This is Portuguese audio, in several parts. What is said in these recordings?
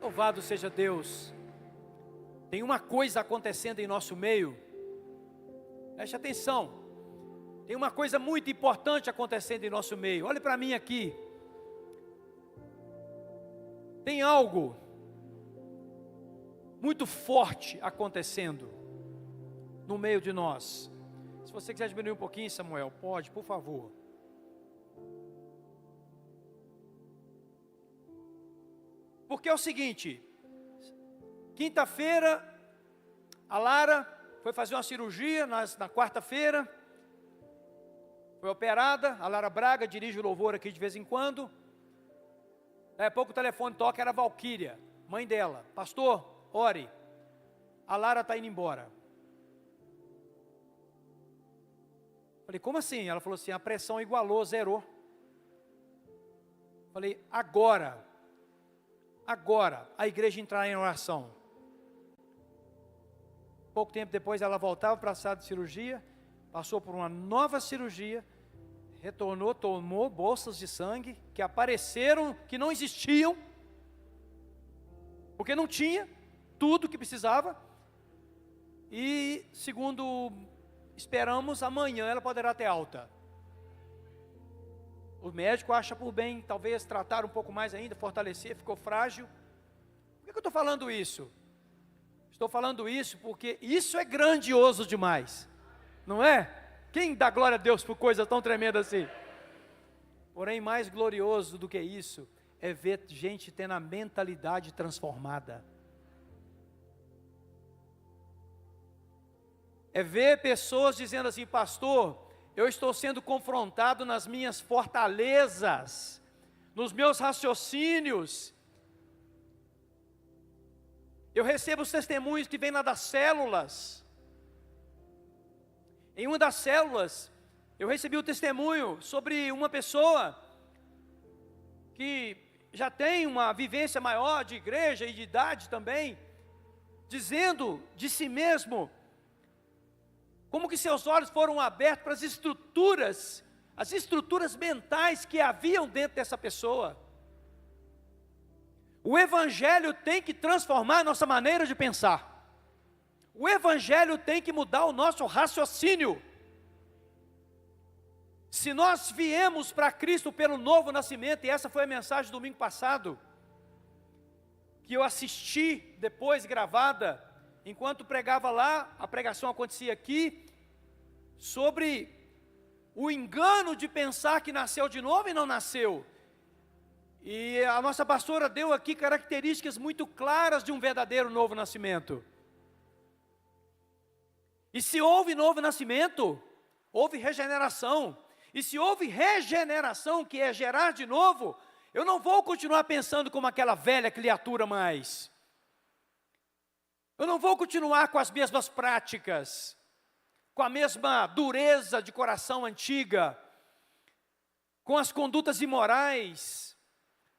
Louvado seja Deus. Tem uma coisa acontecendo em nosso meio. Preste atenção. Tem uma coisa muito importante acontecendo em nosso meio. Olhe para mim aqui. Tem algo muito forte acontecendo no meio de nós. Se você quiser diminuir um pouquinho, Samuel, pode, por favor. Porque é o seguinte, quinta-feira, a Lara foi fazer uma cirurgia na quarta-feira, foi operada. A Lara Braga dirige o louvor aqui de vez em quando. Daí a pouco o telefone toca, era a Valquíria, mãe dela. Pastor, ore, a Lara está indo embora. Falei, como assim? Ela falou assim, a pressão igualou, zerou. Falei, agora a igreja entrar em oração. Pouco tempo depois ela voltava para a sala de cirurgia, passou por uma nova cirurgia, retornou, tomou bolsas de sangue que apareceram, que não existiam, porque não tinha tudo que precisava, e segundo esperamos, amanhã ela poderá ter alta. O médico acha por bem, talvez, tratar um pouco mais ainda, fortalecer, ficou frágil. Por que eu estou falando isso? Estou falando isso porque isso é grandioso demais, não é? Quem dá glória a Deus por coisa tão tremenda assim? Porém, mais glorioso do que isso, é ver gente tendo a mentalidade transformada. É ver pessoas dizendo assim, pastor, eu estou sendo confrontado nas minhas fortalezas, nos meus raciocínios. Eu recebo os testemunhos que vêm lá das células. Em uma das células, eu recebi o testemunho sobre uma pessoa que já tem uma vivência maior de igreja e de idade também, dizendo de si mesmo, como que seus olhos foram abertos para as estruturas mentais que haviam dentro dessa pessoa. O Evangelho tem que transformar a nossa maneira de pensar. O Evangelho tem que mudar o nosso raciocínio. Se nós viemos para Cristo pelo novo nascimento, e essa foi a mensagem do domingo passado, que eu assisti depois gravada, enquanto pregava lá, a pregação acontecia aqui, sobre o engano de pensar que nasceu de novo e não nasceu. E a nossa pastora deu aqui características muito claras de um verdadeiro novo nascimento. E se houve novo nascimento, houve regeneração. E se houve regeneração, que é gerar de novo, eu não vou continuar pensando como aquela velha criatura mais. Eu não vou continuar com as mesmas práticas, com a mesma dureza de coração antiga, com as condutas imorais,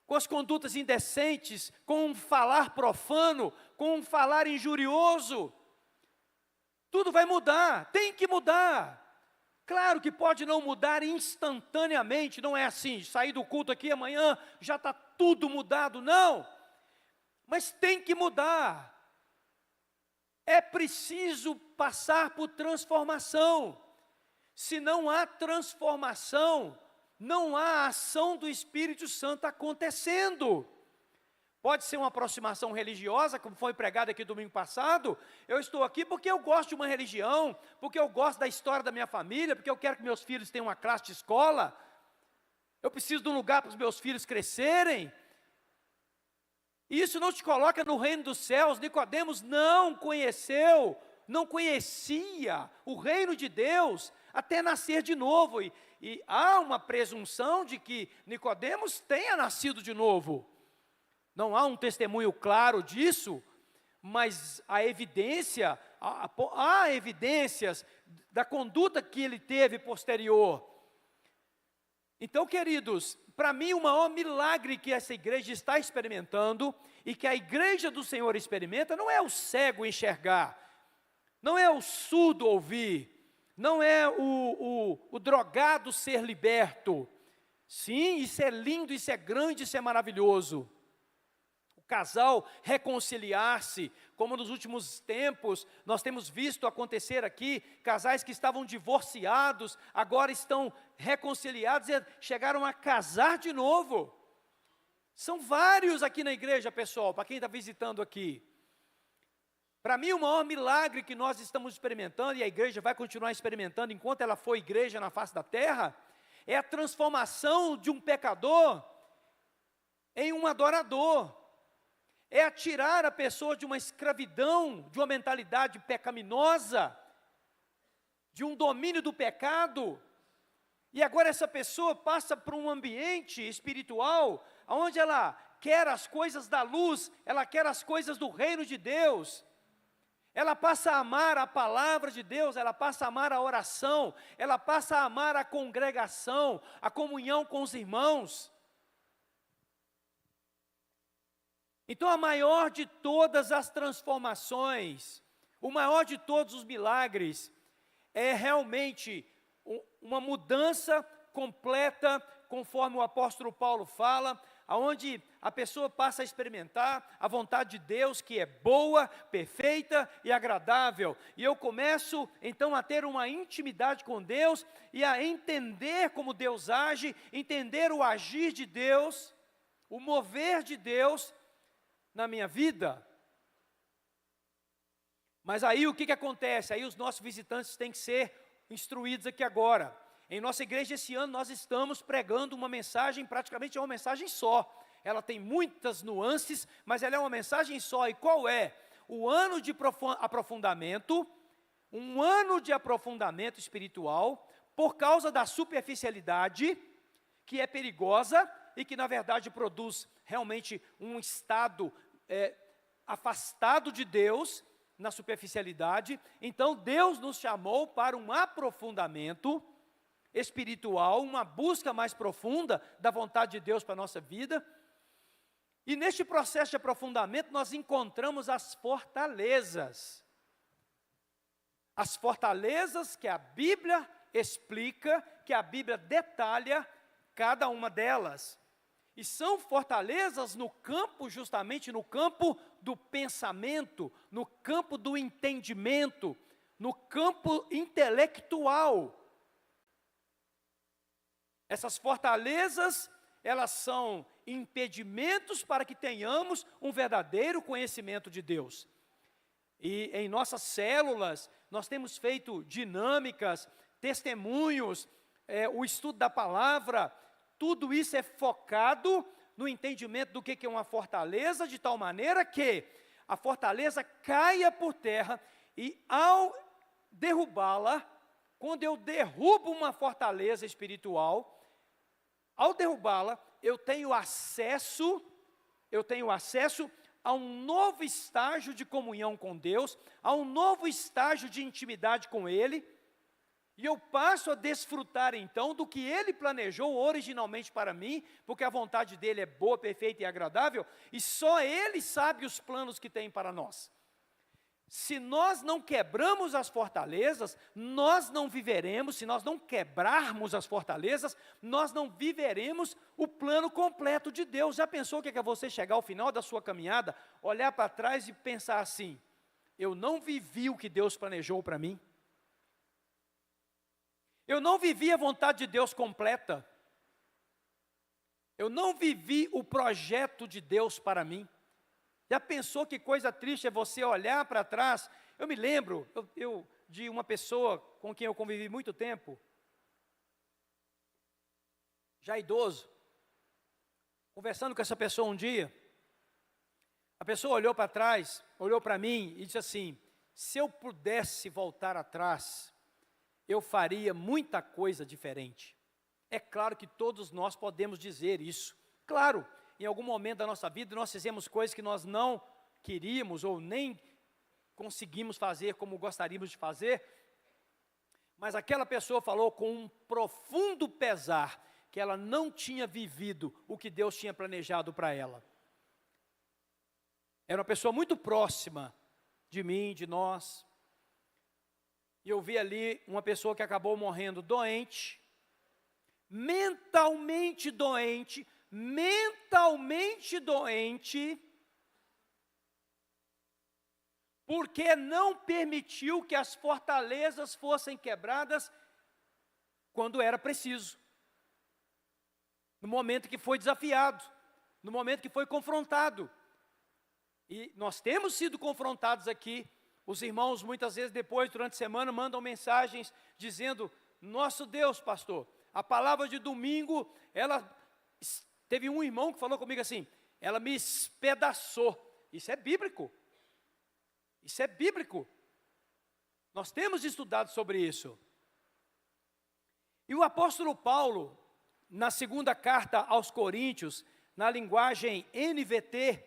com as condutas indecentes, com um falar profano, com um falar injurioso. Tudo vai mudar, tem que mudar. Claro que pode não mudar instantaneamente, não é assim, sair do culto aqui amanhã, já está tudo mudado, não. Mas tem que mudar. É preciso passar por transformação. Se não há transformação, não há ação do Espírito Santo acontecendo. Pode ser uma aproximação religiosa, como foi pregado aqui domingo passado. Eu estou aqui porque eu gosto de uma religião, porque eu gosto da história da minha família, porque eu quero que meus filhos tenham uma classe de escola. Eu preciso de um lugar para os meus filhos crescerem. Isso não te coloca no reino dos céus. Nicodemos não conhecia o reino de Deus até nascer de novo. E há uma presunção de que Nicodemos tenha nascido de novo. Não há um testemunho claro disso, mas há evidências da conduta que ele teve posterior. Então, queridos, para mim o maior milagre que essa igreja está experimentando, e que a igreja do Senhor experimenta, não é o cego enxergar, não é o surdo ouvir, não é o drogado ser liberto. Sim, isso é lindo, isso é grande, isso é maravilhoso. O casal reconciliar-se, como nos últimos tempos nós temos visto acontecer aqui, casais que estavam divorciados, agora estão reconciliados e chegaram a casar de novo. São vários aqui na igreja, pessoal, para quem está visitando aqui. Para mim, o maior milagre que nós estamos experimentando, e a igreja vai continuar experimentando enquanto ela for igreja na face da terra, é a transformação de um pecador em um adorador. É a tirar a pessoa de uma escravidão, de uma mentalidade pecaminosa, de um domínio do pecado, e agora essa pessoa passa por um ambiente espiritual, onde ela quer as coisas da luz, ela quer as coisas do reino de Deus, ela passa a amar a palavra de Deus, ela passa a amar a oração, ela passa a amar a congregação, a comunhão com os irmãos. Então a maior de todas as transformações, o maior de todos os milagres, é realmente uma mudança completa, conforme o apóstolo Paulo fala, aonde a pessoa passa a experimentar a vontade de Deus, que é boa, perfeita e agradável. E eu começo então a ter uma intimidade com Deus e a entender como Deus age, entender o agir de Deus, o mover de Deus na minha vida. Mas aí o que acontece? Aí os nossos visitantes têm que ser instruídos aqui agora. Em nossa igreja esse ano nós estamos pregando uma mensagem, praticamente é uma mensagem só. Ela tem muitas nuances, mas ela é uma mensagem só. E qual é? O ano de aprofundamento, um ano de aprofundamento espiritual, por causa da superficialidade, que é perigosa e que na verdade produz realmente um estado afastado de Deus, na superficialidade. Então Deus nos chamou para um aprofundamento espiritual, uma busca mais profunda da vontade de Deus para a nossa vida. E neste processo de aprofundamento nós encontramos as fortalezas. As fortalezas que a Bíblia explica, que a Bíblia detalha cada uma delas. E são fortalezas no campo, justamente no campo do pensamento, no campo do entendimento, no campo intelectual. Essas fortalezas, elas são impedimentos para que tenhamos um verdadeiro conhecimento de Deus. E em nossas células, nós temos feito dinâmicas, testemunhos, o estudo da palavra. Tudo isso é focado no entendimento do que é uma fortaleza, de tal maneira que a fortaleza caia por terra e ao derrubá-la, quando eu derrubo uma fortaleza espiritual, ao derrubá-la, eu tenho acesso a um novo estágio de comunhão com Deus, a um novo estágio de intimidade com Ele, e eu passo a desfrutar então do que Ele planejou originalmente para mim, porque a vontade dEle é boa, perfeita e agradável, e só Ele sabe os planos que tem para nós. Se nós não quebramos as fortalezas, nós não viveremos. Se nós não quebrarmos as fortalezas, nós não viveremos o plano completo de Deus. Já pensou o que é você chegar ao final da sua caminhada, olhar para trás e pensar assim: eu não vivi o que Deus planejou para mim? Eu não vivi a vontade de Deus completa. Eu não vivi o projeto de Deus para mim. Já pensou que coisa triste é você olhar para trás? Eu me lembro de uma pessoa com quem eu convivi muito tempo, já idoso, conversando com essa pessoa um dia. A pessoa olhou para trás, olhou para mim e disse assim: se eu pudesse voltar atrás, eu faria muita coisa diferente. É claro que todos nós podemos dizer isso. Claro, em algum momento da nossa vida nós fizemos coisas que nós não queríamos ou nem conseguimos fazer como gostaríamos de fazer, mas aquela pessoa falou com um profundo pesar que ela não tinha vivido o que Deus tinha planejado para ela. Era uma pessoa muito próxima de mim, de nós, e eu vi ali uma pessoa que acabou morrendo doente, mentalmente doente, porque não permitiu que as fortalezas fossem quebradas quando era preciso, no momento que foi desafiado, no momento que foi confrontado. E nós temos sido confrontados aqui. Os irmãos, muitas vezes depois, durante a semana, mandam mensagens dizendo: nosso Deus, pastor, a palavra de domingo, teve um irmão que falou comigo assim, ela me espedaçou. Isso é bíblico. Isso é bíblico. Nós temos estudado sobre isso. E o apóstolo Paulo, na segunda carta aos Coríntios, na linguagem NVT,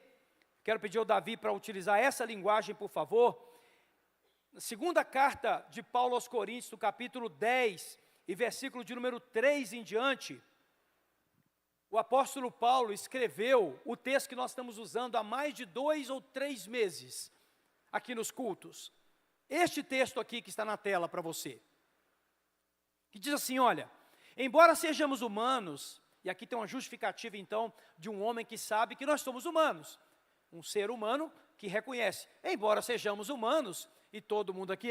quero pedir ao Davi para utilizar essa linguagem, por favor. Na segunda carta de Paulo aos Coríntios, no capítulo 10, e versículo de número 3 em diante, o apóstolo Paulo escreveu o texto que nós estamos usando há mais de 2 ou 3 meses, aqui nos cultos. Este texto aqui que está na tela para você, que diz assim, olha, embora sejamos humanos, e aqui tem uma justificativa então, de um homem que sabe que nós somos humanos, um ser humano que reconhece, embora sejamos humanos, e todo mundo aqui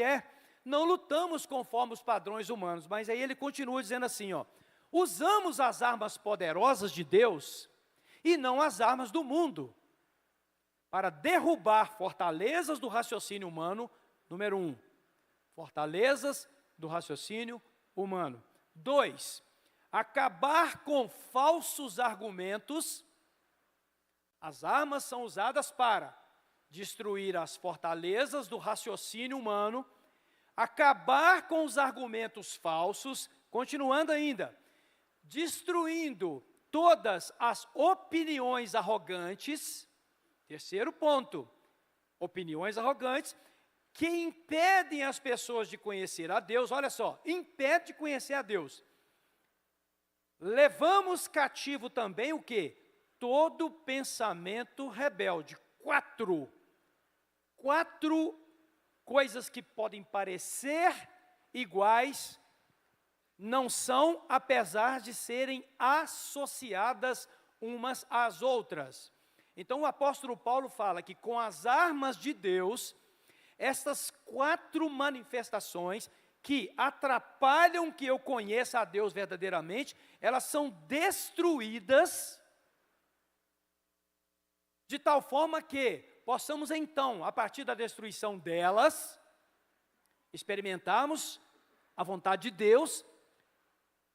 não lutamos conforme os padrões humanos, mas aí ele continua dizendo assim, ó, usamos as armas poderosas de Deus, e não as armas do mundo, para derrubar fortalezas do raciocínio humano, número 1, fortalezas do raciocínio humano. 2, acabar com falsos argumentos. As armas são usadas para destruir as fortalezas do raciocínio humano, acabar com os argumentos falsos, continuando ainda, destruindo todas as opiniões arrogantes. Terceiro ponto, opiniões arrogantes, que impedem as pessoas de conhecer a Deus. Olha só, impede de conhecer a Deus. Levamos cativo também o quê? Todo pensamento rebelde. 4 coisas que podem parecer iguais, não são, apesar de serem associadas umas às outras. Então o apóstolo Paulo fala que com as armas de Deus, essas 4 manifestações que atrapalham que eu conheça a Deus verdadeiramente, elas são destruídas, de tal forma que possamos então, a partir da destruição delas, experimentarmos a vontade de Deus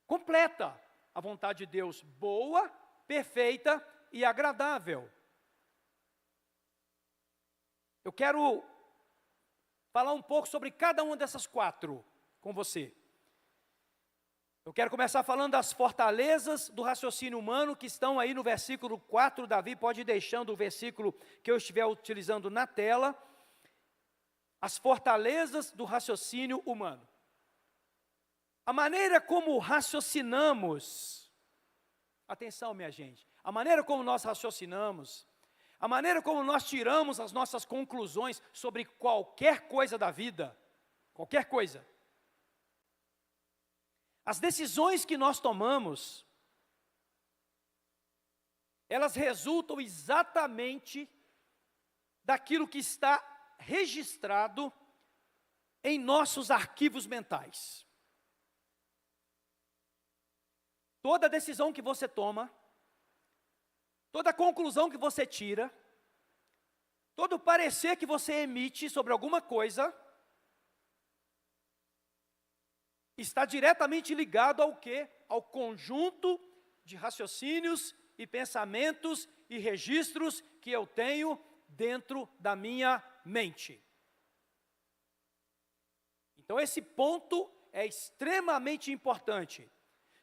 completa, a vontade de Deus boa, perfeita e agradável. Eu quero falar um pouco sobre cada uma dessas 4 com você. Eu quero começar falando das fortalezas do raciocínio humano, que estão aí no versículo 4, Davi pode ir deixando o versículo que eu estiver utilizando na tela. As fortalezas do raciocínio humano. A maneira como raciocinamos, atenção minha gente, a maneira como nós raciocinamos, a maneira como nós tiramos as nossas conclusões sobre qualquer coisa da vida, qualquer coisa. As decisões que nós tomamos, elas resultam exatamente daquilo que está registrado em nossos arquivos mentais. Toda decisão que você toma, toda conclusão que você tira, todo parecer que você emite sobre alguma coisa, está diretamente ligado ao quê? Ao conjunto de raciocínios e pensamentos e registros que eu tenho dentro da minha mente. Então esse ponto é extremamente importante.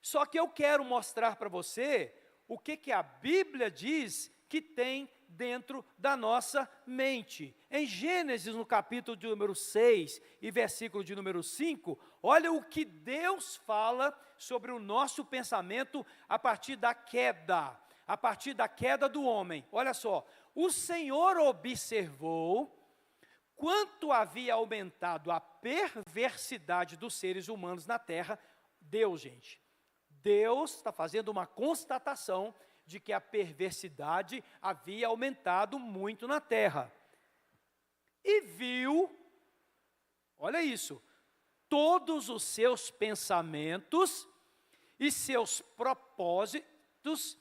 Só que eu quero mostrar para você o que a Bíblia diz que tem dentro da nossa mente. Em Gênesis, no capítulo de número 6 e versículo de número 5, olha o que Deus fala sobre o nosso pensamento a partir da queda do homem. Olha só, o Senhor observou quanto havia aumentado a perversidade dos seres humanos na terra. Deus está fazendo uma constatação de que a perversidade havia aumentado muito na terra. e viu, olha isso, todos os seus pensamentos e seus propósitos,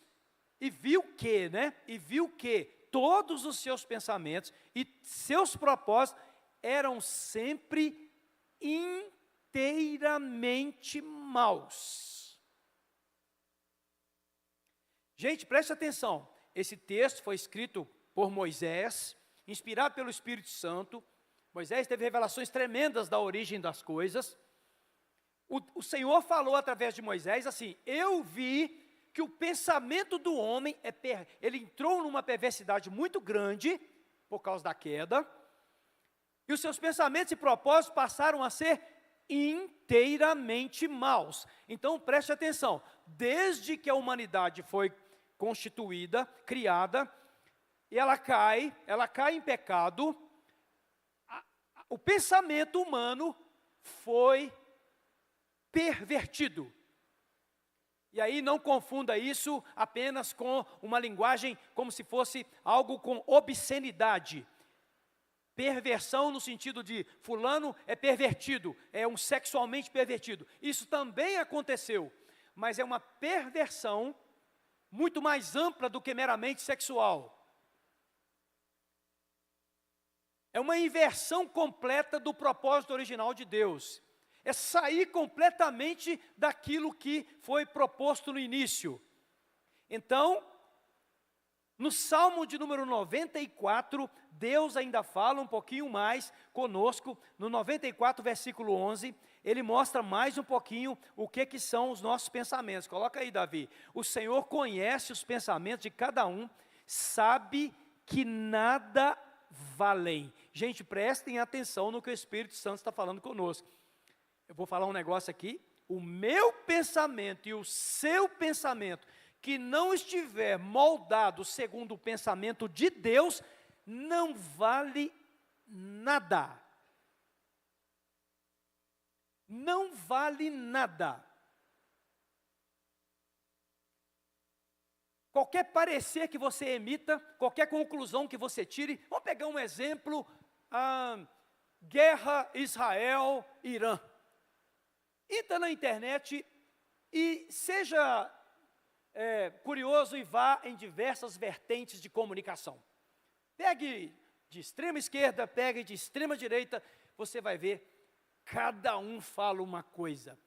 e viu que, né? E viu que todos os seus pensamentos e seus propósitos eram sempre inteiramente maus. Gente, preste atenção, esse texto foi escrito por Moisés, inspirado pelo Espírito Santo. Moisés teve revelações tremendas da origem das coisas. O Senhor falou através de Moisés assim: eu vi que o pensamento do homem, ele entrou numa perversidade muito grande, por causa da queda, e os seus pensamentos e propósitos passaram a ser inteiramente maus. Então preste atenção, desde que a humanidade foi constituída, criada, e ela cai em pecado, o pensamento humano foi pervertido. E aí não confunda isso apenas com uma linguagem como se fosse algo com obscenidade. Perversão no sentido de fulano é pervertido, é um sexualmente pervertido. Isso também aconteceu, mas é uma perversão muito mais ampla do que meramente sexual. É uma inversão completa do propósito original de Deus. É sair completamente daquilo que foi proposto no início. Então, no Salmo de número 94, Deus ainda fala um pouquinho mais conosco. No 94, versículo 11, ele mostra mais um pouquinho o que são os nossos pensamentos. Coloca aí, Davi. O Senhor conhece os pensamentos de cada um, sabe que nada valem. Gente, prestem atenção no que o Espírito Santo está falando conosco. Eu vou falar um negócio aqui. O meu pensamento e o seu pensamento, que não estiver moldado segundo o pensamento de Deus, não vale nada. Não vale nada. Qualquer parecer que você emita, qualquer conclusão que você tire, vamos pegar um exemplo, guerra Israel-Irã. Entra na internet e seja curioso e vá em diversas vertentes de comunicação. Pegue de extrema esquerda, pegue de extrema direita, você vai ver, cada um fala uma coisa,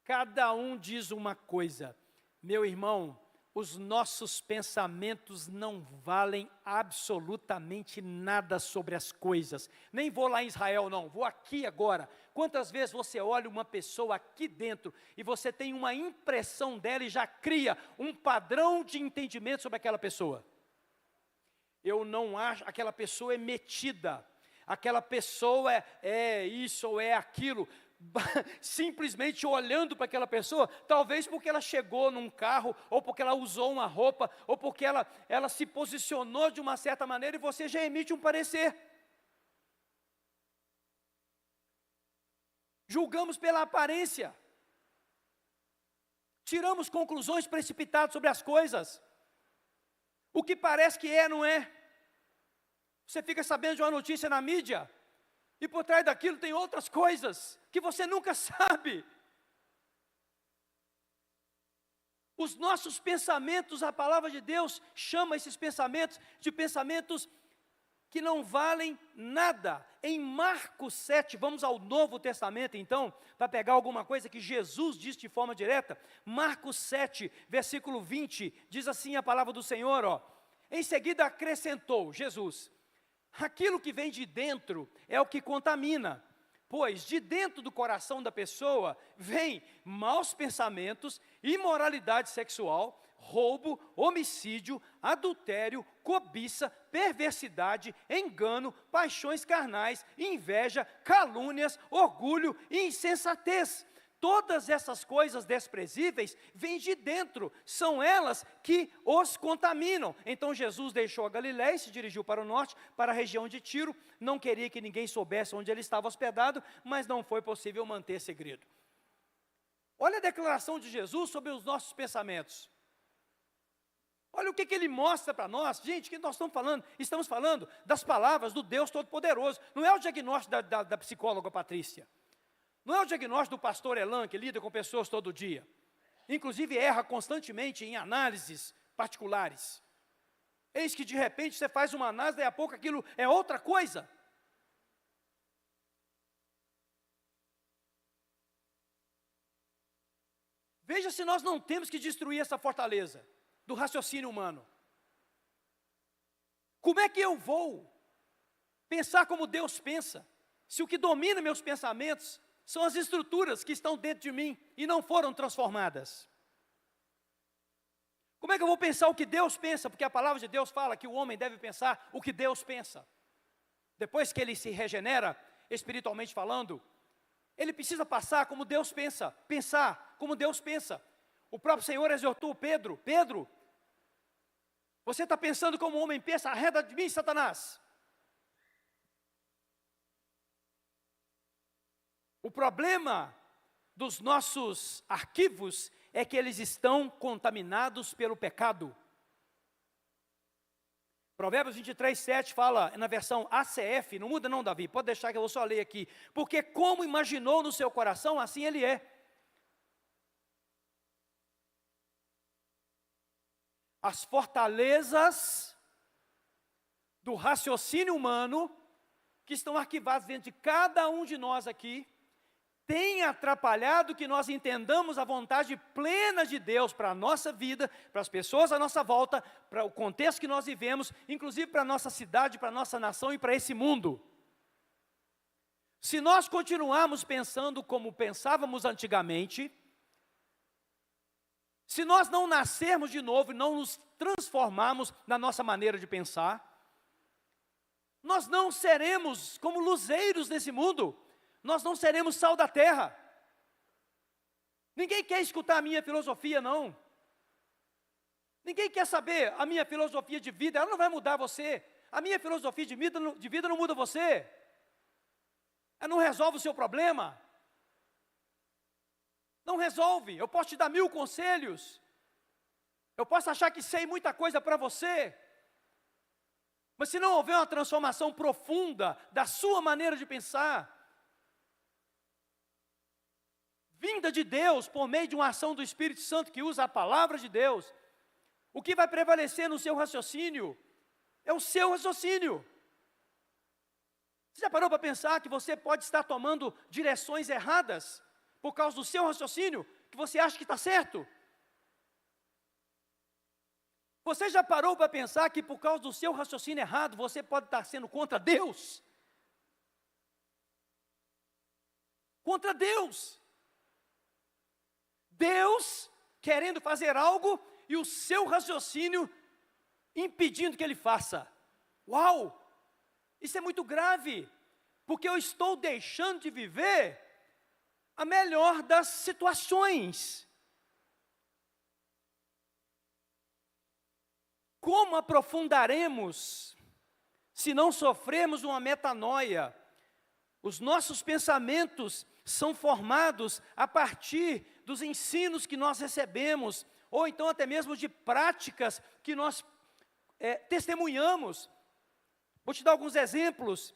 cada um diz uma coisa. Meu irmão, os nossos pensamentos não valem absolutamente nada sobre as coisas. Nem vou lá em Israel não, vou aqui agora. Quantas vezes você olha uma pessoa aqui dentro e você tem uma impressão dela e já cria um padrão de entendimento sobre aquela pessoa? Eu não acho, aquela pessoa é metida, aquela pessoa é isso ou é aquilo. Simplesmente olhando para aquela pessoa, talvez porque ela chegou num carro, ou porque ela usou uma roupa, ou porque ela se posicionou de uma certa maneira e você já emite um parecer. Julgamos pela aparência, tiramos conclusões precipitadas sobre as coisas, o que parece que é, não é. Você fica sabendo de uma notícia na mídia, e por trás daquilo tem outras coisas que você nunca sabe. Os nossos pensamentos, a palavra de Deus chama esses pensamentos de pensamentos que não valem nada. Em Marcos 7, vamos ao Novo Testamento então, para pegar alguma coisa que Jesus disse de forma direta. Marcos 7, versículo 20, diz assim a palavra do Senhor, ó. Em seguida acrescentou Jesus: aquilo que vem de dentro é o que contamina, pois de dentro do coração da pessoa vem maus pensamentos, imoralidade sexual, roubo, homicídio, adultério, cobiça, perversidade, engano, paixões carnais, inveja, calúnias, orgulho e insensatez. Todas essas coisas desprezíveis vêm de dentro, são elas que os contaminam. Então Jesus deixou a Galiléia e se dirigiu para o norte, para a região de Tiro. Não queria que ninguém soubesse onde ele estava hospedado, mas não foi possível manter segredo. Olha a declaração de Jesus sobre os nossos pensamentos. Olha o que ele mostra para nós. Gente, o que nós estamos falando? Estamos falando das palavras do Deus Todo-Poderoso. Não é o diagnóstico da psicóloga Patrícia. Não é o diagnóstico do pastor Elan, que lida com pessoas todo dia. Inclusive erra constantemente em análises particulares. Eis que de repente você faz uma análise, daí a pouco aquilo é outra coisa. Veja se nós não temos que destruir essa fortaleza do raciocínio humano. Como é que eu vou pensar como Deus pensa, se o que domina meus pensamentos são as estruturas que estão dentro de mim e não foram transformadas? Como é que eu vou pensar o que Deus pensa? Porque a palavra de Deus fala que o homem deve pensar o que Deus pensa. Depois que ele se regenera, espiritualmente falando, ele precisa passar como Deus pensa, pensar como Deus pensa. O próprio Senhor exortou Pedro: Pedro, você está pensando como o homem pensa? Arreda de mim, Satanás. O problema dos nossos arquivos é que eles estão contaminados pelo pecado. Provérbios 23, 7 fala, na versão ACF, não muda não, Davi, pode deixar que eu vou só ler aqui. Porque como imaginou no seu coração, assim ele é. As fortalezas do raciocínio humano, que estão arquivadas dentro de cada um de nós aqui, tem atrapalhado que nós entendamos a vontade plena de Deus para a nossa vida, para as pessoas à nossa volta, para o contexto que nós vivemos, inclusive para a nossa cidade, para a nossa nação e para esse mundo. Se nós continuarmos pensando como pensávamos antigamente, se nós não nascermos de novo e não nos transformarmos na nossa maneira de pensar, nós não seremos como luzeiros nesse mundo. Nós não seremos sal da terra. Ninguém quer escutar a minha filosofia, não. Ninguém quer saber a minha filosofia de vida, ela não vai mudar você. A minha filosofia de vida não muda você. Ela não resolve o seu problema. Não resolve. Eu posso te dar 1000 conselhos. Eu posso achar que sei muita coisa para você. Mas se não houver uma transformação profunda da sua maneira de pensar, vinda de Deus, por meio de uma ação do Espírito Santo que usa a palavra de Deus, o que vai prevalecer no seu raciocínio é o seu raciocínio. Você já parou para pensar que você pode estar tomando direções erradas por causa do seu raciocínio, que você acha que está certo? Você já parou para pensar que por causa do seu raciocínio errado, você pode estar sendo contra Deus? Contra Deus. Deus querendo fazer algo e o seu raciocínio impedindo que ele faça. Uau! Isso é muito grave, porque eu estou deixando de viver a melhor das situações. Como aprofundaremos se não sofremos uma metanoia? Os nossos pensamentos são formados a partir dos ensinos que nós recebemos, ou então até mesmo de práticas que nós testemunhamos. Vou te dar alguns exemplos.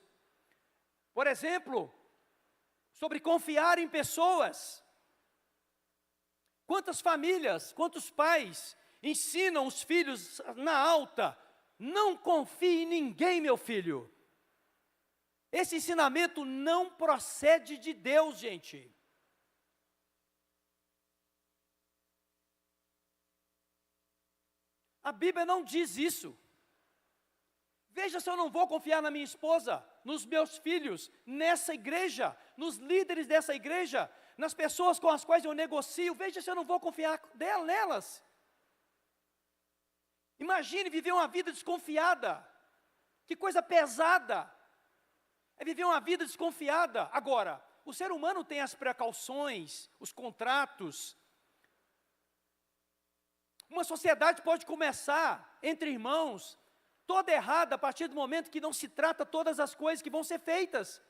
Por exemplo, sobre confiar em pessoas. Quantas famílias, quantos pais ensinam os filhos na alta: não confie em ninguém, meu filho. Esse ensinamento não procede de Deus, gente. A Bíblia não diz isso. Veja se eu não vou confiar na minha esposa, nos meus filhos, nessa igreja, nos líderes dessa igreja, nas pessoas com as quais eu negocio. Veja se eu não vou confiar nelas. Imagine viver uma vida desconfiada. Que coisa pesada é viver uma vida desconfiada. Agora, o ser humano tem as precauções, os contratos. Uma sociedade pode começar entre irmãos toda errada a partir do momento que não se trata todas as coisas que vão ser feitas.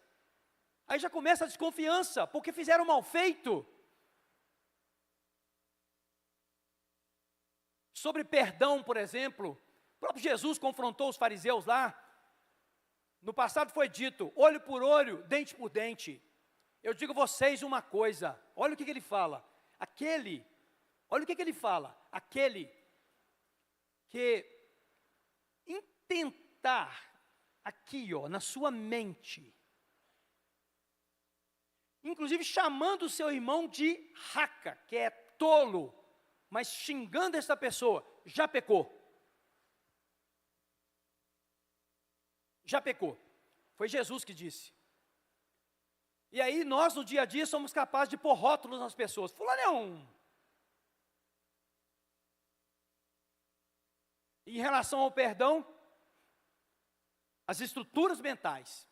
Aí já começa a desconfiança, porque fizeram mal feito. Sobre perdão, por exemplo, o próprio Jesus confrontou os fariseus lá. No passado foi dito, olho por olho, dente por dente. Eu digo a vocês uma coisa, olha o que ele fala. Olha o que ele fala. Aquele que intentar aqui, ó, na sua mente, inclusive chamando o seu irmão de raca, que é tolo, mas xingando essa pessoa, já pecou. Já pecou. Foi Jesus que disse. E aí nós no dia a dia somos capazes de pôr rótulos nas pessoas. Fulano é um. Em relação ao perdão, as estruturas mentais,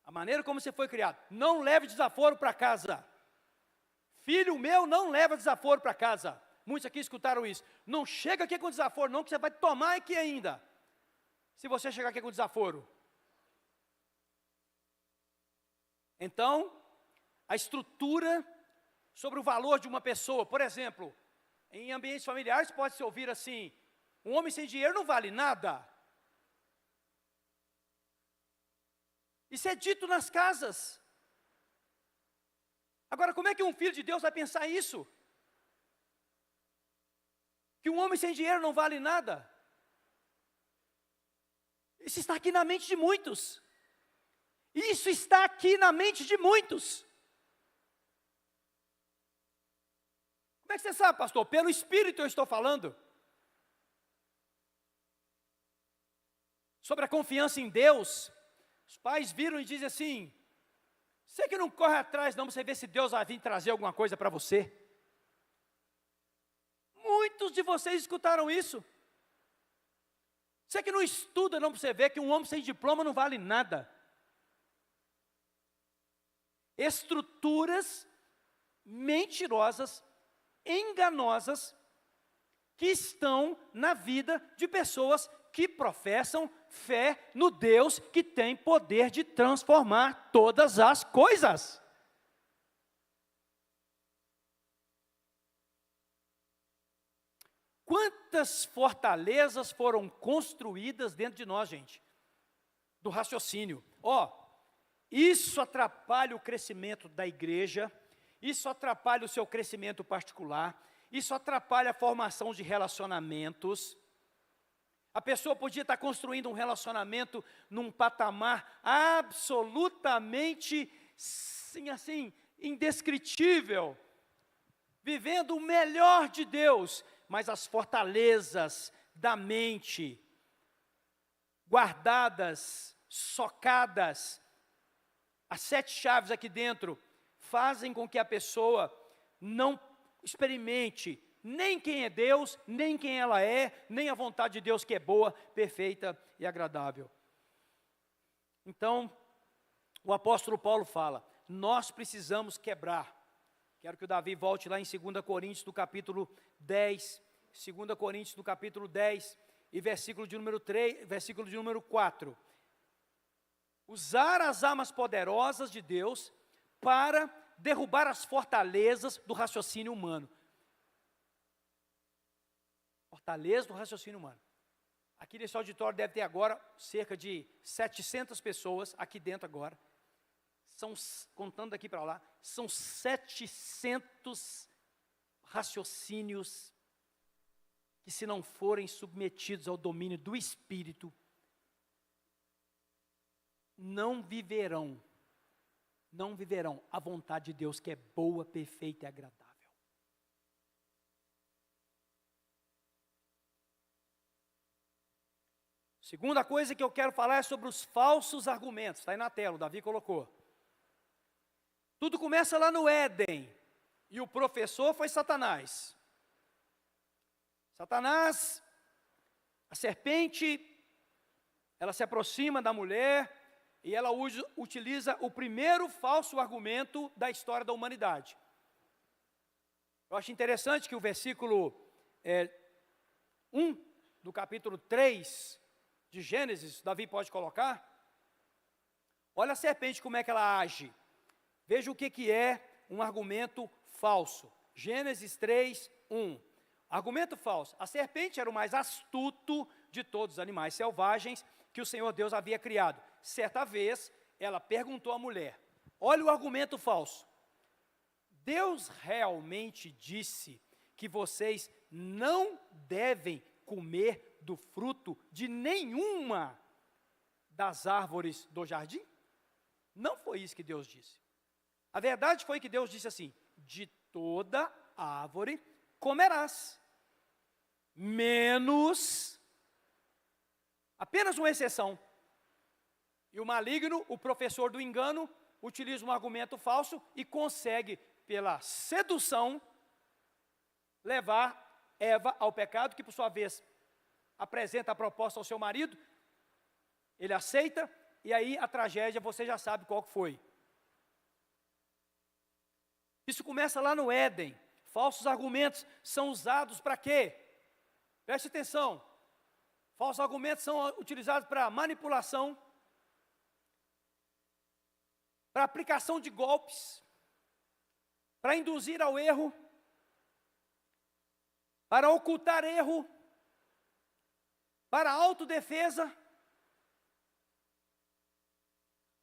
a maneira como você foi criado, não leve desaforo para casa. Filho meu, não leva desaforo para casa. Muitos aqui escutaram isso. Não chega aqui com desaforo não, que você vai tomar aqui ainda. Se você chegar aqui com desaforo. Então, a estrutura sobre o valor de uma pessoa, por exemplo, em ambientes familiares pode-se ouvir assim, um homem sem dinheiro não vale nada. Isso é dito nas casas. Agora, como é que um filho de Deus vai pensar isso? Que um homem sem dinheiro não vale nada? Isso está aqui na mente de muitos. Isso está aqui na mente de muitos. Como é que você sabe, pastor? Pelo Espírito eu estou falando. Sobre a confiança em Deus, os pais viram e dizem assim, você que não corre atrás não, você vê se Deus vai vir trazer alguma coisa para você. Muitos de vocês escutaram isso. Você que não estuda não, você vê que um homem sem diploma não vale nada. Estruturas mentirosas, enganosas, que estão na vida de pessoas que professam fé no Deus que tem poder de transformar todas as coisas. Quantas fortalezas foram construídas dentro de nós, gente? Do raciocínio. Isso atrapalha o crescimento da igreja, isso atrapalha o seu crescimento particular, isso atrapalha a formação de relacionamentos. A pessoa podia estar construindo um relacionamento num patamar absolutamente, assim, indescritível, vivendo o melhor de Deus, mas as fortalezas da mente, guardadas, socadas, as 7 chaves aqui dentro, fazem com que a pessoa não experimente nem quem é Deus, nem quem ela é, nem a vontade de Deus que é boa, perfeita e agradável. Então, o apóstolo Paulo fala, nós precisamos quebrar. Quero que o Davi volte lá em 2 Coríntios, do capítulo 10, 2 Coríntios, do capítulo 10, e versículo de número 3, versículo de número 4. Usar as armas poderosas de Deus para derrubar as fortalezas do raciocínio humano. Fortaleza do raciocínio humano. Aqui nesse auditório deve ter agora cerca de 700 pessoas aqui dentro agora. Contando daqui para lá, são 700 raciocínios que, se não forem submetidos ao domínio do Espírito, não viverão a vontade de Deus que é boa, perfeita e agradável. Segunda coisa que eu quero falar é sobre os falsos argumentos. Está aí na tela, o Davi colocou. Tudo começa lá no Éden, e o professor foi Satanás. Satanás, a serpente, ela se aproxima da mulher, e ela utiliza o primeiro falso argumento da história da humanidade. Eu acho interessante que o versículo 1 do capítulo 3 de Gênesis, Davi pode colocar. Olha a serpente como é que ela age. Veja o que é um argumento falso. Gênesis 3, 1. Argumento falso. A serpente era o mais astuto de todos os animais selvagens que o Senhor Deus havia criado. Certa vez, ela perguntou à mulher, olha o argumento falso. Deus realmente disse que vocês não devem comer do fruto de nenhuma das árvores do jardim? Não foi isso que Deus disse. A verdade foi que Deus disse assim, de toda árvore comerás, menos, apenas uma exceção. E o maligno, o professor do engano, utiliza um argumento falso e consegue, pela sedução, levar Eva ao pecado, que por sua vez apresenta a proposta ao seu marido, ele aceita, e aí a tragédia você já sabe qual foi. Isso começa lá no Éden. Falsos argumentos são usados para quê? Preste atenção. Falsos argumentos são utilizados para manipulação, para aplicação de golpes, para induzir ao erro, para ocultar erro, para autodefesa.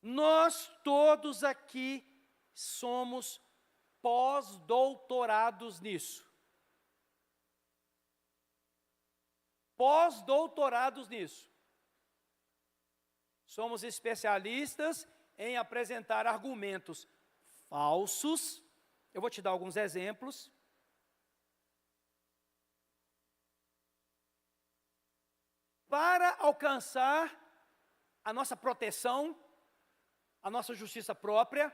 Nós todos aqui somos pós-doutorados nisso. Pós-doutorados nisso. Somos especialistas em apresentar argumentos falsos. Eu vou te dar alguns exemplos. Para alcançar a nossa proteção, a nossa justiça própria.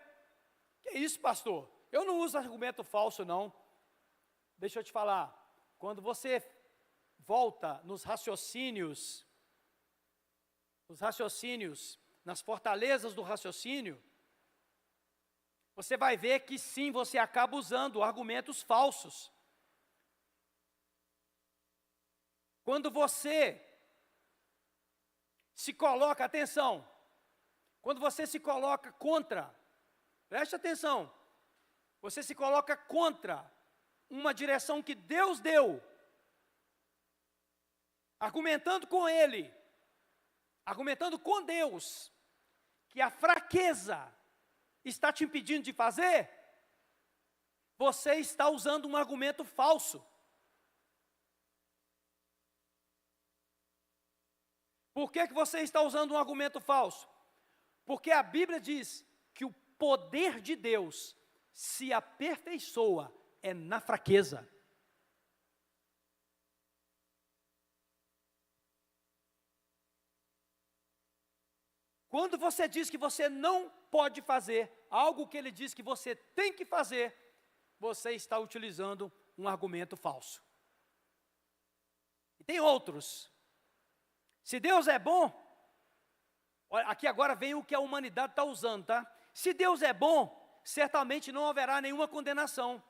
Que isso, pastor? Eu não uso argumento falso, não. Deixa eu te falar. Quando você volta nos raciocínios, nas fortalezas do raciocínio, você vai ver que sim, você acaba usando argumentos falsos. Quando você se coloca, atenção, quando você se coloca contra, preste atenção, você se coloca contra uma direção que Deus deu, argumentando com Ele, argumentando com Deus, que a fraqueza está te impedindo de fazer, você está usando um argumento falso. Por que você está usando um argumento falso? Porque a Bíblia diz que o poder de Deus se aperfeiçoa na fraqueza. Quando você diz que você não pode fazer algo que Ele diz que você tem que fazer, você está utilizando um argumento falso. E tem outros. Se Deus é bom, olha, aqui agora vem o que a humanidade está usando, tá? Se Deus é bom, certamente não haverá nenhuma condenação.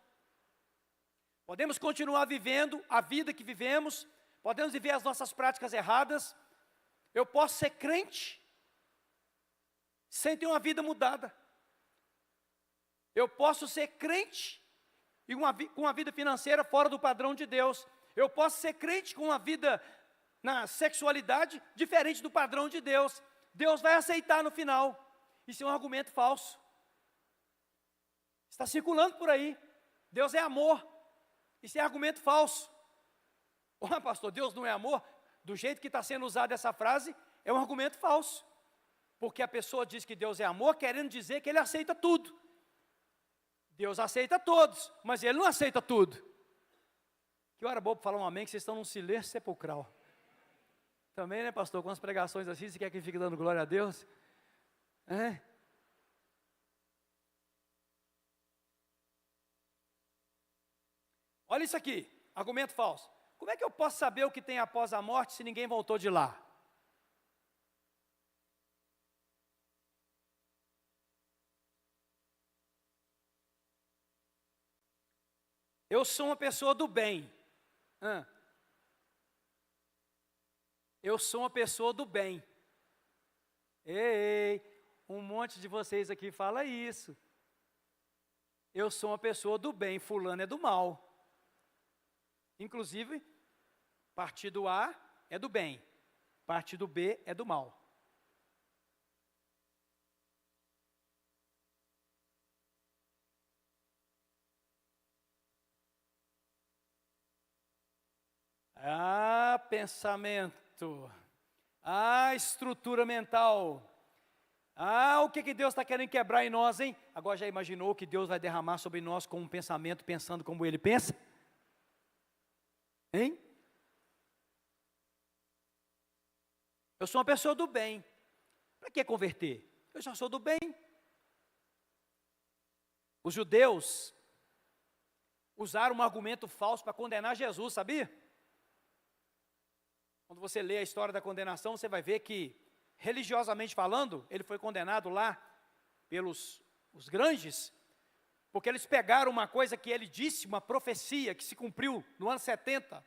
Podemos continuar vivendo a vida que vivemos, podemos viver as nossas práticas erradas. Eu posso ser crente sem ter uma vida mudada. Eu posso ser crente e com uma vida financeira fora do padrão de Deus. Eu posso ser crente com uma vida na sexualidade diferente do padrão de Deus. Deus vai aceitar no final. Isso é um argumento falso. Está circulando por aí. Deus é amor. Isso é argumento falso. Ô pastor, Deus não é amor? Do jeito que está sendo usada essa frase, é um argumento falso. Porque a pessoa diz que Deus é amor, querendo dizer que Ele aceita tudo. Deus aceita todos, mas Ele não aceita tudo. Que hora boa para falar um amém, que vocês estão num silêncio sepulcral. Também, né, pastor, com as pregações assim, você quer que fique dando glória a Deus? É? Olha isso aqui, argumento falso. Como é que eu posso saber o que tem após a morte se ninguém voltou de lá? Eu sou uma pessoa do bem. Eu sou uma pessoa do bem. Ei, um monte de vocês aqui fala isso. Eu sou uma pessoa do bem, fulano é do mal. Inclusive, partido A é do bem, partido B é do mal. Ah, pensamento. Ah, estrutura mental. Ah, o que Deus está querendo quebrar em nós, hein? Agora já imaginou que Deus vai derramar sobre nós com um pensamento, pensando como Ele pensa? Hein? Eu sou uma pessoa do bem. Para que converter? Eu já sou do bem. Os judeus usaram um argumento falso para condenar Jesus, sabia? Quando você lê a história da condenação, você vai ver que, religiosamente falando, ele foi condenado lá pelos os grandes, porque eles pegaram uma coisa que ele disse, uma profecia que se cumpriu no ano 70,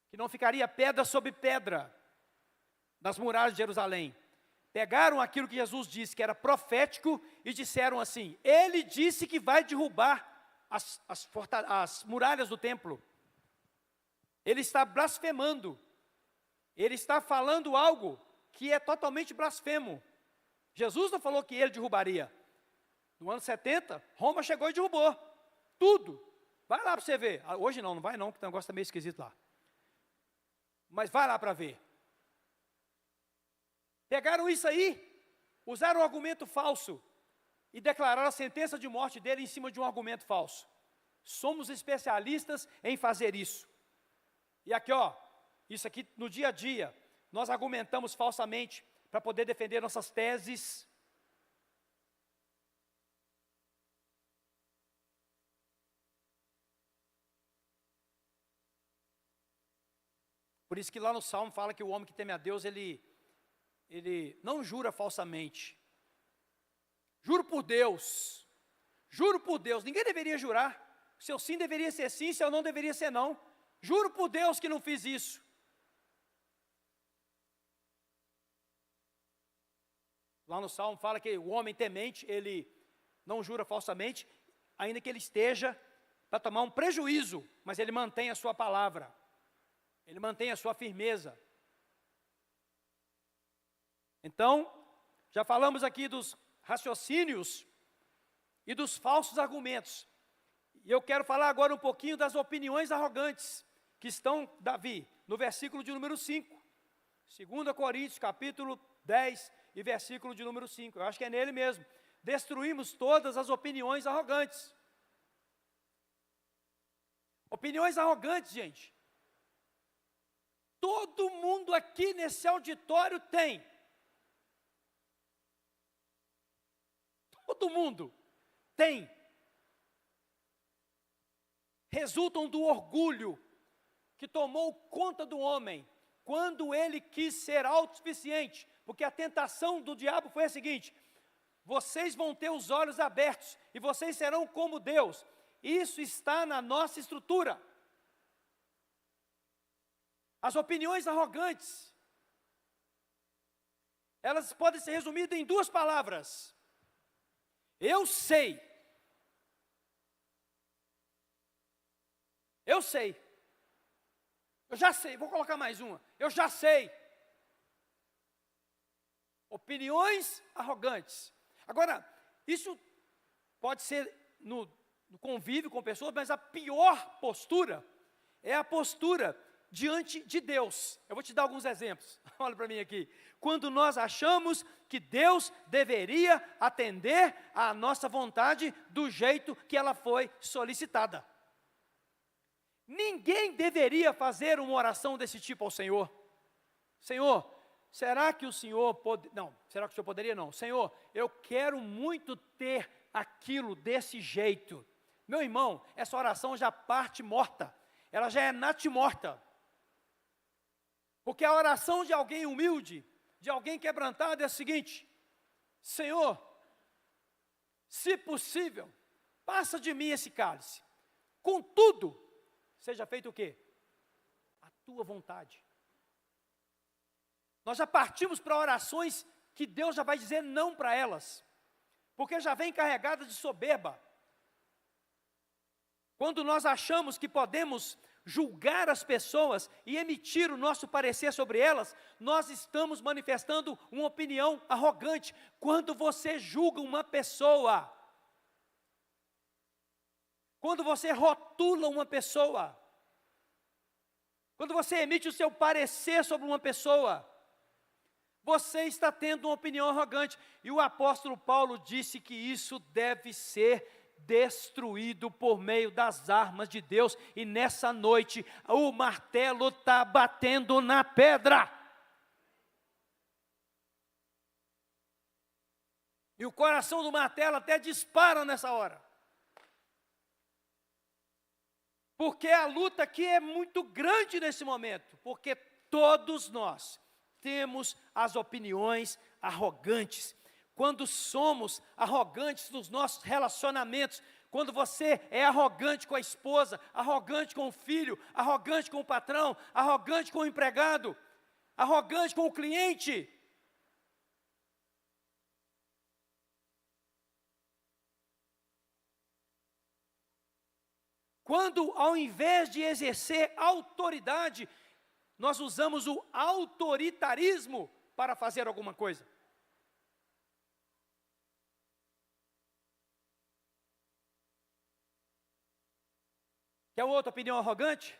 que não ficaria pedra sobre pedra das muralhas de Jerusalém. Pegaram aquilo que Jesus disse, que era profético, e disseram assim: ele disse que vai derrubar as muralhas do templo. Ele está blasfemando. Ele está falando algo que é totalmente blasfemo. Jesus não falou que ele derrubaria. No ano 70, Roma chegou e derrubou tudo. Vai lá para você ver. Hoje não vai não, porque o negócio está meio esquisito lá. Mas vai lá para ver. Pegaram isso aí, usaram um argumento falso e declararam a sentença de morte dele em cima de um argumento falso. Somos especialistas em fazer isso. E aqui, ó, isso aqui no dia a dia, nós argumentamos falsamente para poder defender nossas teses. Por isso que lá no Salmo fala que o homem que teme a Deus, ele não jura falsamente. Juro por Deus, ninguém deveria jurar. Seu sim deveria ser sim, seu não deveria ser não. Juro por Deus que não fiz isso. Lá no Salmo fala que o homem temente, ele não jura falsamente, ainda que ele esteja para tomar um prejuízo, mas ele mantém a sua palavra, ele mantém a sua firmeza. Então, já falamos aqui dos raciocínios e dos falsos argumentos. E eu quero falar agora um pouquinho das opiniões arrogantes, que estão, Davi, no versículo de número 5. 2 Coríntios, capítulo 10 e versículo de número 5. Eu acho que é nele mesmo. Destruímos todas as opiniões arrogantes. Opiniões arrogantes, gente. Todo mundo aqui nesse auditório tem. Todo mundo tem. Resultam do orgulho que tomou conta do homem quando ele quis ser autossuficiente, porque a tentação do diabo foi a seguinte: vocês vão ter os olhos abertos e vocês serão como Deus. Isso está na nossa estrutura. As opiniões arrogantes, elas podem ser resumidas em duas palavras: eu sei. Eu sei. Eu já sei, vou colocar mais uma. Eu já sei. Opiniões arrogantes. Agora, isso pode ser no convívio com pessoas, mas a pior postura é a postura diante de Deus. Eu vou te dar alguns exemplos. Olha para mim aqui. Quando nós achamos que Deus deveria atender à nossa vontade do jeito que ela foi solicitada. Ninguém deveria fazer uma oração desse tipo ao Senhor. Senhor, será que o Senhor pode... Não, será que o Senhor poderia? Não. Senhor, eu quero muito ter aquilo desse jeito. Meu irmão, essa oração já parte morta. Ela já é natimorta. Porque a oração de alguém humilde, de alguém quebrantado é a seguinte: Senhor, se possível, passa de mim esse cálice. Contudo, seja feito o quê? A tua vontade. Nós já partimos para orações que Deus já vai dizer não para elas, porque já vem carregada de soberba. Quando nós achamos que podemos julgar as pessoas e emitir o nosso parecer sobre elas, nós estamos manifestando uma opinião arrogante. Quando você julga uma pessoa, quando você rotula uma pessoa, quando você emite o seu parecer sobre uma pessoa, você está tendo uma opinião arrogante. E o apóstolo Paulo disse que isso deve ser destruído por meio das armas de Deus. E nessa noite, o martelo está batendo na pedra. E o coração do martelo até dispara nessa hora. Porque a luta aqui é muito grande nesse momento. Porque todos nós temos as opiniões arrogantes. Quando somos arrogantes nos nossos relacionamentos, quando você é arrogante com a esposa, arrogante com o filho, arrogante com o patrão, arrogante com o empregado, arrogante com o cliente. Quando, ao invés de exercer autoridade, nós usamos o autoritarismo para fazer alguma coisa. Quer outra opinião arrogante?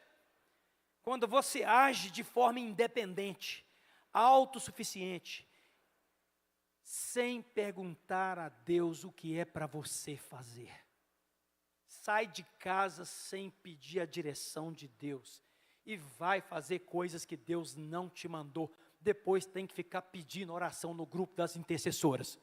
Quando você age de forma independente, autossuficiente, sem perguntar a Deus o que é para você fazer. Sai de casa sem pedir a direção de Deus e vai fazer coisas que Deus não te mandou. Depois tem que ficar pedindo oração no grupo das intercessoras.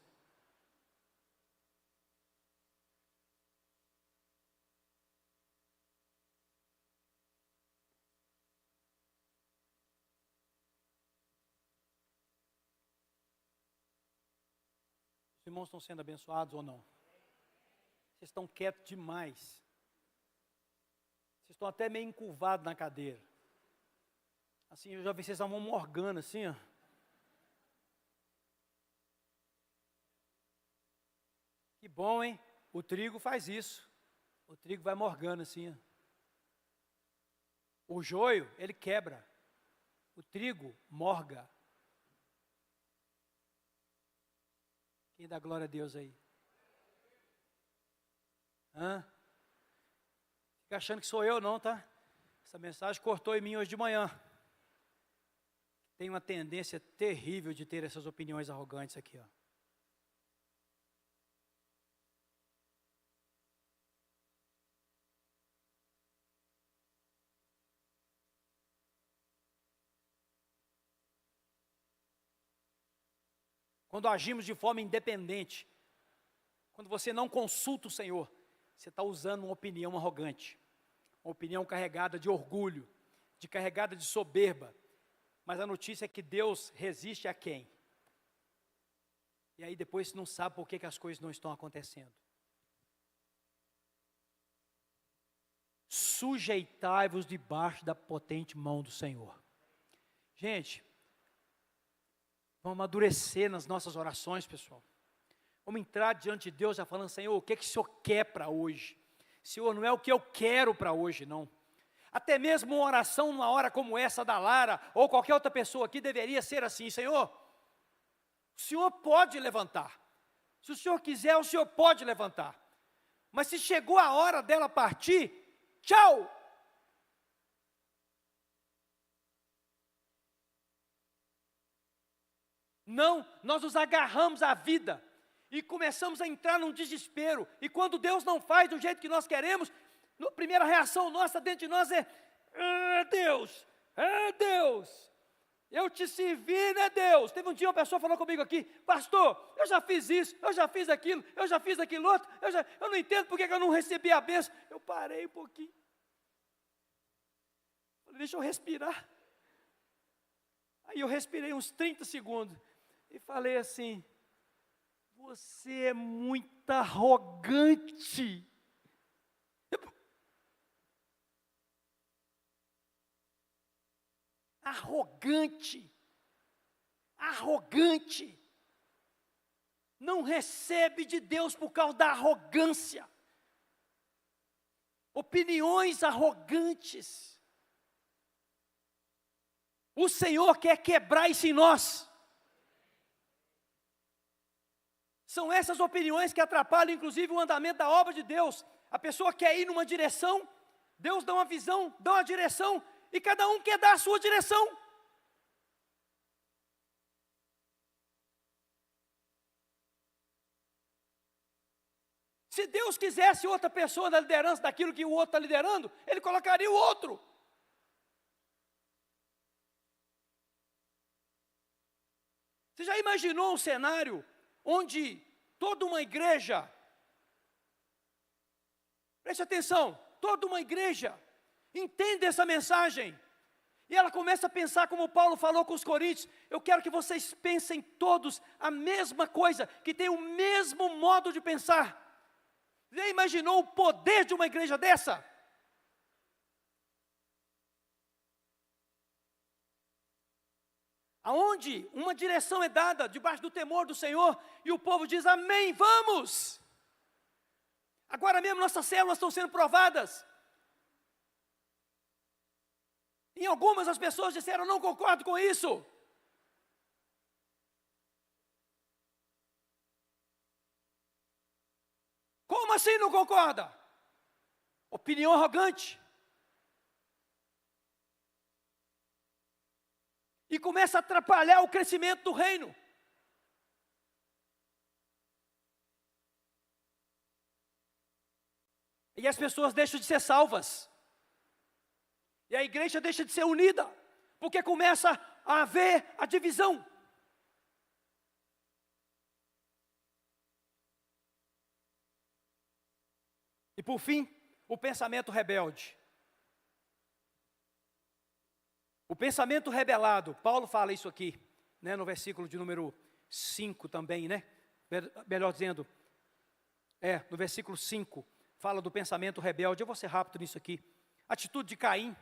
Os irmãos estão sendo abençoados ou não? Vocês estão quietos demais. Vocês estão até meio encurvados na cadeira. Assim, eu já vi vocês estavam morgando assim, ó. Que bom, hein? O trigo faz isso. O trigo vai morgando assim, ó. O joio, ele quebra. O trigo morga. Quem dá glória a Deus aí? Fica achando que sou eu não, tá? Essa mensagem cortou em mim hoje de manhã. Tem uma tendência terrível de ter essas opiniões arrogantes aqui, ó. Quando agimos de forma independente, quando você não consulta o Senhor, você está usando uma opinião arrogante, uma opinião carregada de orgulho, carregada de soberba. Mas a notícia é que Deus resiste a quem? E aí depois você não sabe por que as coisas não estão acontecendo. Sujeitai-vos debaixo da potente mão do Senhor. Gente, vamos amadurecer nas nossas orações, pessoal. Vamos entrar diante de Deus já falando, Senhor, o que o Senhor quer para hoje? Senhor, não é o que eu quero para hoje, não. Até mesmo uma oração numa hora como essa da Lara, ou qualquer outra pessoa aqui, deveria ser assim, Senhor, o Senhor pode levantar. Se o Senhor quiser, o Senhor pode levantar. Mas se chegou a hora dela partir, tchau! Não, nós nos agarramos à vida e começamos a entrar num desespero. E quando Deus não faz do jeito que nós queremos, a primeira reação nossa dentro de nós é: Deus, Deus, eu te servi, né, Deus? Teve um dia uma pessoa falou comigo aqui, pastor, eu já fiz isso, eu já fiz aquilo, eu já fiz aquilo outro, eu não entendo porque que eu não recebi a bênção. Eu parei um pouquinho, falei, deixa eu respirar. Aí eu respirei uns 30 segundos e falei assim: você é muito arrogante. Arrogante, não recebe de Deus por causa da arrogância, opiniões arrogantes, O Senhor quer quebrar isso em nós. São essas opiniões que atrapalham, inclusive, o andamento da obra de Deus. A pessoa quer ir numa direção, Deus dá uma visão, dá uma direção, e cada um quer dar a sua direção. Se Deus quisesse outra pessoa na liderança daquilo que o outro está liderando, Ele colocaria o outro. Você já imaginou um cenário onde toda uma igreja, preste atenção, toda uma igreja entende essa mensagem, e ela começa a pensar como Paulo falou com os coríntios: eu quero que vocês pensem todos a mesma coisa, que tenham o mesmo modo de pensar. Já imaginou o poder de uma igreja dessa? Aonde uma direção é dada, debaixo do temor do Senhor, e o povo diz: amém, vamos. Agora mesmo nossas células estão sendo provadas. Em algumas as pessoas disseram: não concordo com isso. Como assim não concorda? Opinião arrogante. E começa a atrapalhar o crescimento do reino. E as pessoas deixam de ser salvas. E a igreja deixa de ser unida, porque começa a haver a divisão. E por fim, o pensamento rebelde. O pensamento rebelado, Paulo fala isso aqui, né, no versículo de número 5 também, né? Melhor dizendo, no versículo 5, fala do pensamento rebelde. Eu vou ser rápido nisso aqui. Atitude de Caim,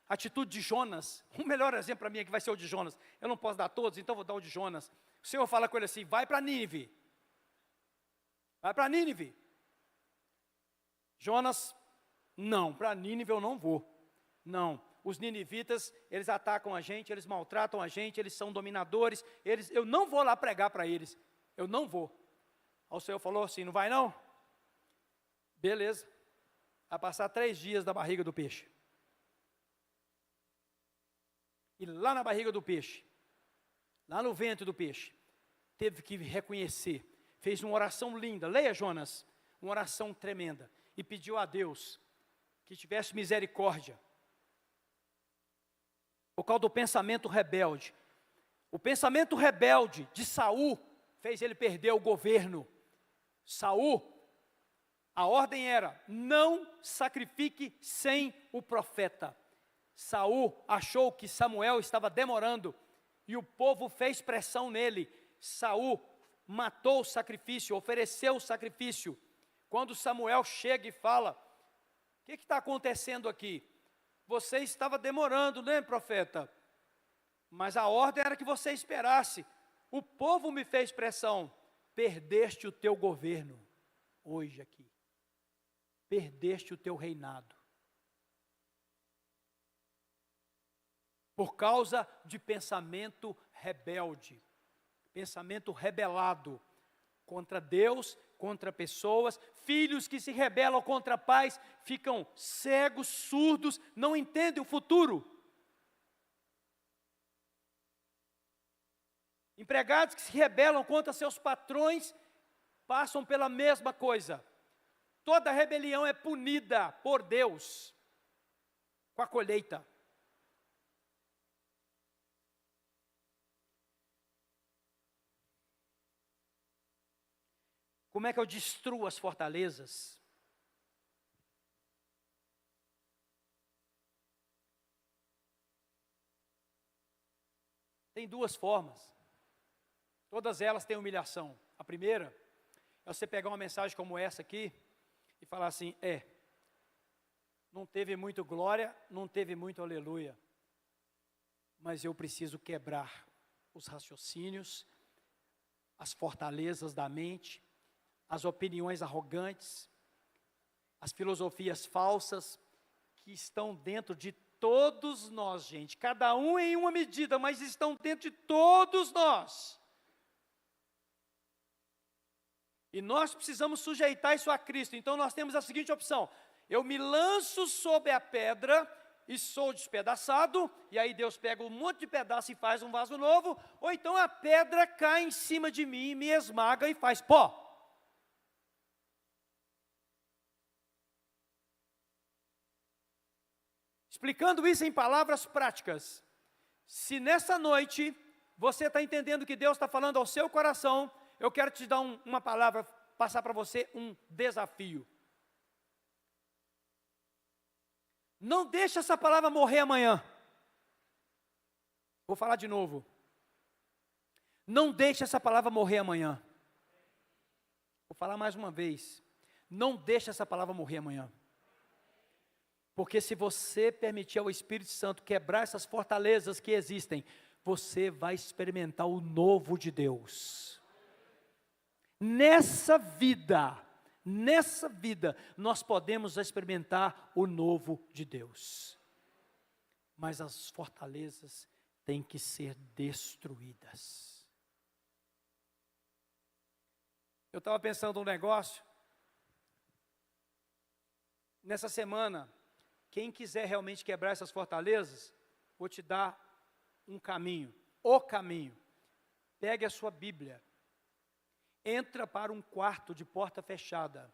atitude de Jonas. O melhor exemplo para mim é que vai ser o de Jonas. Eu não posso dar todos, então vou dar o de Jonas. O Senhor fala com ele assim: vai para Nínive. Vai para Nínive. Jonas: não, para Nínive eu não vou. Não, os ninivitas, eles atacam a gente, eles maltratam a gente, eles são dominadores, eu não vou lá pregar para eles, eu não vou. Aí o Senhor falou assim: não vai não? Beleza, vai passar 3 dias da barriga do peixe. E lá na barriga do peixe, lá no ventre do peixe, teve que reconhecer, fez uma oração linda, leia Jonas, uma oração tremenda, e pediu a Deus que tivesse misericórdia, por causa do pensamento rebelde. O pensamento rebelde de Saul fez ele perder o governo. Saul, a ordem era: não sacrifique sem o profeta. Saul achou que Samuel estava demorando, e o povo fez pressão nele. Saul matou o sacrifício, ofereceu o sacrifício. Quando Samuel chega e fala: o que está acontecendo aqui? Você estava demorando, né, profeta? Mas a ordem era que você esperasse. O povo me fez pressão. Perdeste o teu governo hoje aqui. Perdeste o teu reinado. Por causa de pensamento rebelde. Pensamento rebelado contra Deus, contra pessoas. Filhos que se rebelam contra pais ficam cegos, surdos, não entendem o futuro. Empregados que se rebelam contra seus patrões passam pela mesma coisa. Toda rebelião é punida por Deus com a colheita. Como é que eu destruo as fortalezas? Tem 2 formas. Todas elas têm humilhação. A primeira é você pegar uma mensagem como essa aqui e falar assim: não teve muito glória, não teve muito aleluia, mas eu preciso quebrar os raciocínios, as fortalezas da mente, as opiniões arrogantes, as filosofias falsas que estão dentro de todos nós, gente, cada um em uma medida, mas estão dentro de todos nós. E nós precisamos sujeitar isso a Cristo. Então nós temos a seguinte opção: eu me lanço sobre a pedra e sou despedaçado, e aí Deus pega um monte de pedaço e faz um vaso novo, ou então a pedra cai em cima de mim, me esmaga e faz pó. Explicando isso em palavras práticas, se nessa noite você está entendendo que Deus está falando ao seu coração, eu quero te dar uma palavra, passar para você um desafio. Não deixe essa palavra morrer amanhã. Vou falar de novo. Não deixe essa palavra morrer amanhã. Vou falar mais uma vez. Não deixe essa palavra morrer amanhã. Porque se você permitir ao Espírito Santo quebrar essas fortalezas que existem, você vai experimentar o novo de Deus. Nessa vida, nós podemos experimentar o novo de Deus. Mas as fortalezas têm que ser destruídas. Eu estava pensando um negócio. Nessa semana, quem quiser realmente quebrar essas fortalezas, vou te dar um caminho, o caminho. Pegue a sua Bíblia, entra para um quarto de porta fechada,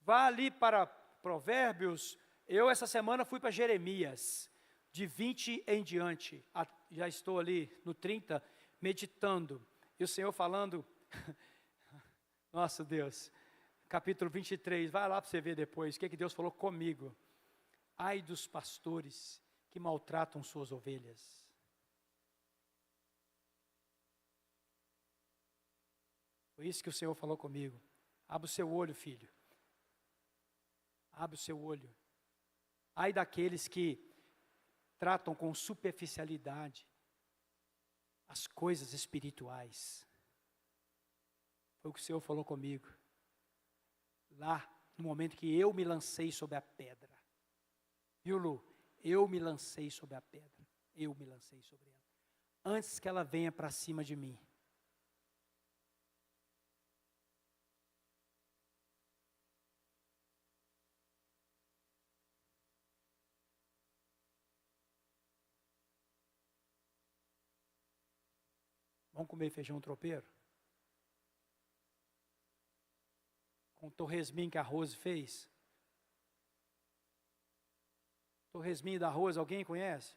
vá ali para Provérbios. Eu essa semana fui para Jeremias, de 20 em diante, já estou ali no 30, meditando, e o Senhor falando, nossa Deus, capítulo 23, vai lá para você ver depois, o que Deus falou comigo. Ai dos pastores que maltratam suas ovelhas. Foi isso que o Senhor falou comigo. Abre o seu olho, filho. Abre o seu olho. Ai daqueles que tratam com superficialidade as coisas espirituais. Foi o que o Senhor falou comigo. Lá, no momento que eu me lancei sobre a pedra. Viu, Lu? Eu me lancei sobre a pedra. Eu me lancei sobre ela. Antes que ela venha para cima de mim. Vamos comer feijão tropeiro? Com torresminho que a Rose fez? Torresminho da Rose, alguém conhece?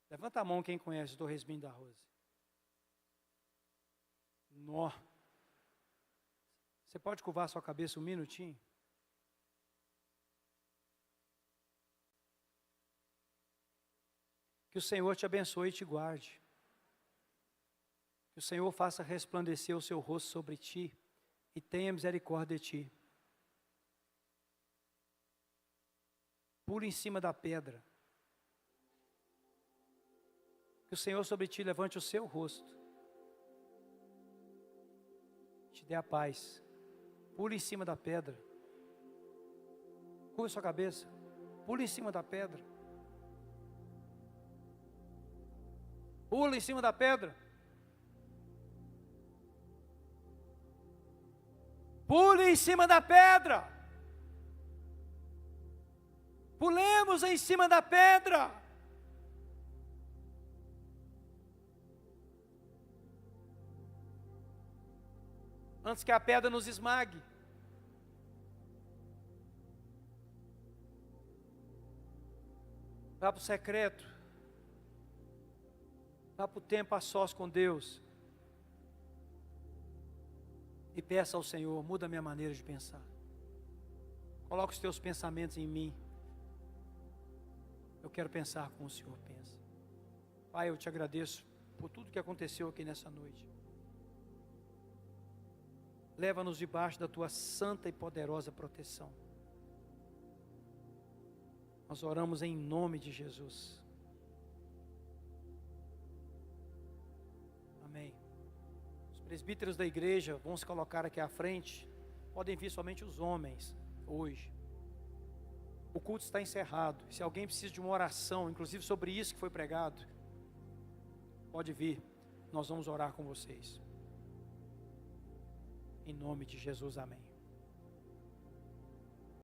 Levanta a mão quem conhece o torresminho da Rose. Nó. Você pode curvar a sua cabeça um minutinho? Que o Senhor te abençoe e te guarde. Que o Senhor faça resplandecer o seu rosto sobre ti e tenha misericórdia de ti. Pula em cima da pedra. Que o Senhor sobre ti levante o seu rosto. Te dê a paz. Pula em cima da pedra. Curva sua cabeça. Pula em cima da pedra. Pula em cima da pedra. Pule em cima da pedra. Pulemos em cima da pedra. Antes que a pedra nos esmague. Vá para o secreto. Vá para o tempo a sós com Deus. E peça ao Senhor, muda a minha maneira de pensar. Coloca os teus pensamentos em mim. Eu quero pensar como o Senhor pensa. Pai, eu te agradeço por tudo que aconteceu aqui nessa noite. Leva-nos debaixo da tua santa e poderosa proteção. Nós oramos em nome de Jesus. Amém. Os presbíteros da igreja vão se colocar aqui à frente. Podem vir somente os homens hoje. O culto está encerrado. Se alguém precisa de uma oração, inclusive sobre isso que foi pregado, pode vir, nós vamos orar com vocês. Em nome de Jesus, amém.